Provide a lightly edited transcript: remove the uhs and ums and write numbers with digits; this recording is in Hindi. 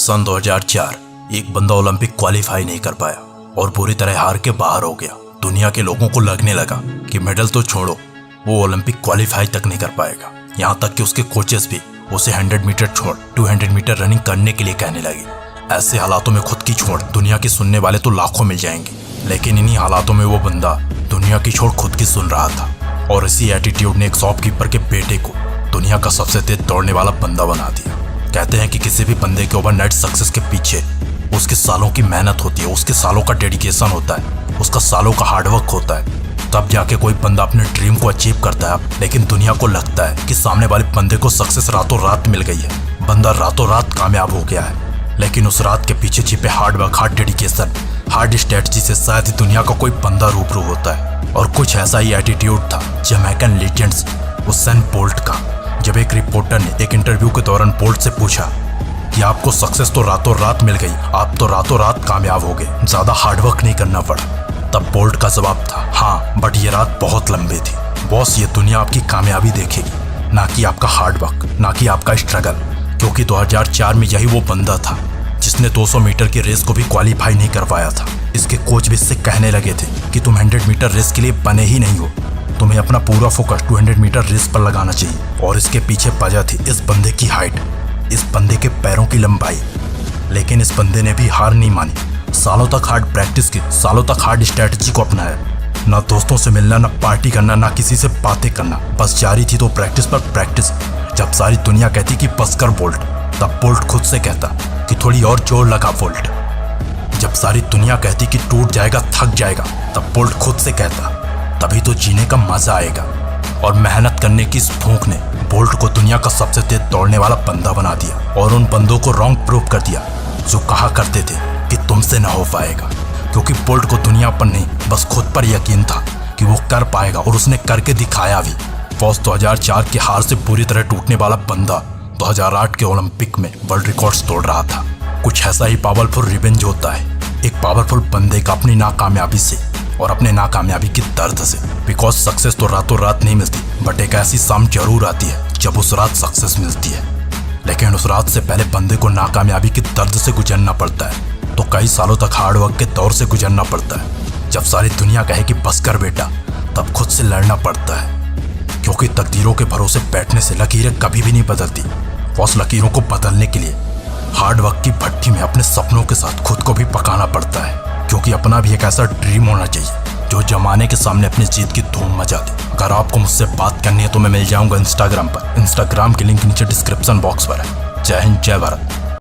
सन 2004 एक बंदा ओलंपिक क्वालिफाई नहीं कर पाया और पूरी तरह हार के बाहर हो गया। दुनिया के लोगों को लगने लगा कि मेडल तो छोड़ो, वो ओलंपिक क्वालिफाई तक नहीं कर पाएगा। यहाँ तक कि उसके कोचेस भी उसे 100 मीटर छोड़ 200 मीटर रनिंग करने के लिए कहने लगे। ऐसे हालातों में खुद की छोड़ दुनिया के सुनने वाले तो लाखों मिल जाएंगे, लेकिन इन्हीं हालातों में वो बंदा दुनिया की छोड़ खुद की सुन रहा था और इसी एटीट्यूड ने एक शॉपकीपर के बेटे को दुनिया का सबसे तेज दौड़ने वाला बंदा बना दिया। कहते हैं कि किसी भी बंदे के ओवरनाइट सक्सेस के पीछे उसके सालों की मेहनत होती है, उसके सालों का डेडिकेशन होता है, उसका सालों का हार्डवर्क होता है। तब जाके कोई बंदा अपने ड्रीम को अचीव करता है। लेकिन दुनिया को लगता है कि सामने वाले बंदे को सक्सेस रातों रात मिल गई है, बंदा रातों रात कामयाब हो गया है। लेकिन उस रात के पीछे छिपे hard work, hard dedication, hard strategy से शायद ही दुनिया का कोई बंदा रूबरू होता है। और कुछ ऐसा ही एटीट्यूड था जमैकन लीजेंड्स उसेन बोल्ट का। जब एक रिपोर्टर ने एक इंटरव्यू के दौरान बोल्ट से पूछा कि आपको सक्सेस तो रातों रात मिल गई, आप तो रातों रात कामयाब हो गए, ज्यादा हार्डवर्क नहीं करना पड़ा, तब बोल्ट का जवाब था, हाँ बट ये रात बहुत लंबी थी। बॉस, ये दुनिया आपकी कामयाबी देखेगी, ना कि आपका हार्डवर्क, ना कि आपका स्ट्रगल। क्योंकि 2004 में यही वो बंदा था जिसने 200 मीटर की रेस को भी क्वालिफाई नहीं कर पाया था। इसके कोच भी इससे कहने लगे थे कि तुम 100 मीटर रेस के लिए बने ही नहीं हो, तुम्हें अपना पूरा फोकस 200 मीटर रेस पर लगाना चाहिए। और इसके पीछे वजह थी इस बंदे की हाइट, इस बंदे के पैरों की लंबाई। लेकिन इस बंदे ने भी हार नहीं मानी, सालों तक हार्ड प्रैक्टिस की, सालों तक हार्ड स्ट्रेटजी को अपनाया। ना दोस्तों से मिलना, ना पार्टी करना, ना किसी से बातें करना, बस जारी थी तो प्रैक्टिस पर प्रैक्टिस। जब सारी दुनिया कहती कि बस कर बोल्ट, तब बोल्ट खुद से कहता कि थोड़ी और जोर लगा बोल्ट। जब सारी दुनिया कहती कि टूट जाएगा, थक जाएगा, तब बोल्ट खुद से कहता तभी तो जीने का मजा आएगा। और मेहनत करने की इस भूख ने बोल्ट को दुनिया का सबसे तेज दौड़ने वाला बंदा बना दिया और उन बंदों को रॉन्ग प्रूव कर दिया जो कहा करते थे कि तुमसे ना हो पाएगा। क्योंकि बोल्ट को दुनिया पर नहीं, बस खुद पर यकीन था कि वो कर पाएगा और उसने करके दिखाया भी। बॉस, 2004 की हार से पूरी तरह टूटने वाला बंदा 2008 के ओलंपिक में वर्ल्ड रिकॉर्ड्स तोड़ रहा था। कुछ ऐसा ही पावरफुल रिवेंज होता है एक पावरफुल बंदे का अपनी नाकामयाबी से और अपने नाकामयाबी की दर्द से। बिकॉज सक्सेस तो रातों रात नहीं मिलती, बट एक ऐसी शाम जरूर आती है जब उस रात सक्सेस मिलती है। लेकिन उस रात से पहले बंदे को नाकामयाबी के दर्द से गुजरना पड़ता है, तो कई सालों तक हार्डवर्क के दौर से गुजरना पड़ता है। जब सारी दुनिया कहे कि बस कर बेटा, तब खुद से लड़ना पड़ता है। क्योंकि तकदीरों के भरोसे बैठने से लकीरें कभी भी नहीं बदलती। उस लकीरों को बदलने के लिए हार्डवर्क की भट्टी में अपने सपनों के साथ खुद को भी पकाना पड़ता है। क्योंकि अपना भी एक ऐसा ड्रीम होना चाहिए जो जमाने के सामने अपनी जीत की धूम मचा दे। अगर आपको मुझसे बात करनी है तो मैं मिल जाऊंगा इंस्टाग्राम पर। इंस्टाग्राम की लिंक नीचे डिस्क्रिप्शन बॉक्स पर है। जय हिंद, जय भारत।